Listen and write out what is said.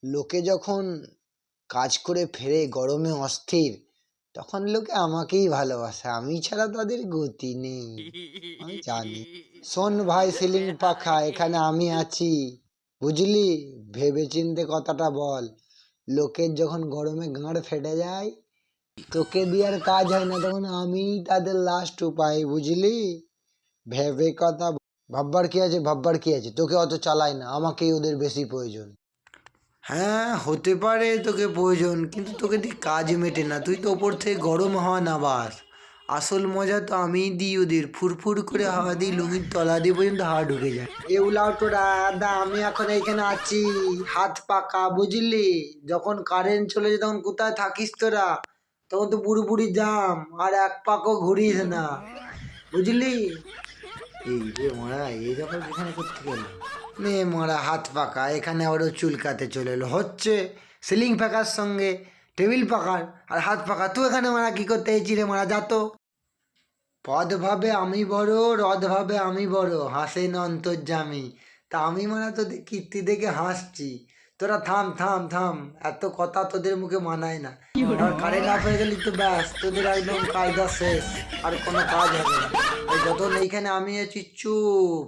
লোকে যখন কাজ করে ফেরে গরমে অস্থির, তখন লোকে আমাকেই ভালোবাসে, আমি ছাড়া তাদের গতি নেই, আমি জানি। শোন ভাই সিলিং পাখা, এখানে আমি আছি, বুঝলি? ভেবেচিন্তে কথাটা বল। লোকের যখন গরমে গাঁড় ফেটে যায়, তোকে দিয়ে আর কাজ হয় না, তখন আমিই তাদের লাস্ট উপায়, বুঝলি? ভেবে কথা ভাববার কি আছে, ভাববার কি আছে, তোকে অত চালাই না, আমাকেই ওদের বেশি প্রয়োজন। হ্যাঁ হতে পারে তোকে প্রয়োজন, কিন্তু তোকে দিয়ে কাজ মেটে না, তুই তো ওপর থেকে গরম হাওয়া নাবাস। আসল মজা তো আমিই দিই ওদের, ফুরফুর করে হাওয়া দিই, লুঙ্গির তলা দিয়ে পর্যন্ত হাওয়া ঢুকে যায়। এ উলাউটোরা দা, আমি এখন এইখানে আছি, হাত পাকা, বুঝলি? যখন কারেন্ট চলে যায় তখন কোথায় থাকিস তোরা? তখন তো পুরোপুরি জাম, আর এক পাকও ঘুরিস না, বুঝলি? এই রে মারা, এই ব্যাপার এখানে করতে গেল মেয়ে মারা হাত পাকা, এখানে আবারও চুলকাতে চলে এলো, হচ্ছে সিলিং পাকার সঙ্গে টেবিল পাকার আর হাত পাকা। তুই এখানে মারা কি করতে এই চিড়ে মারা, যা তো। পদ ভাবে আমি বড়, রদ ভাবে আমি বড়, হাসেন অন্তর্যামী। তা আমি মারা তোদের কীর্তি দেখে হাসছি, তোরা থাম থাম থাম, এত কথা তোদের মুখে মানায় না। আর কারেন্ট অফ হয়ে গেলি তো ব্যাস, তোদের একদম কায়দা শেষ, আর কোনো কাজ হবে না। তাই যতক্ষণ এইখানে আমি আছি চুপ।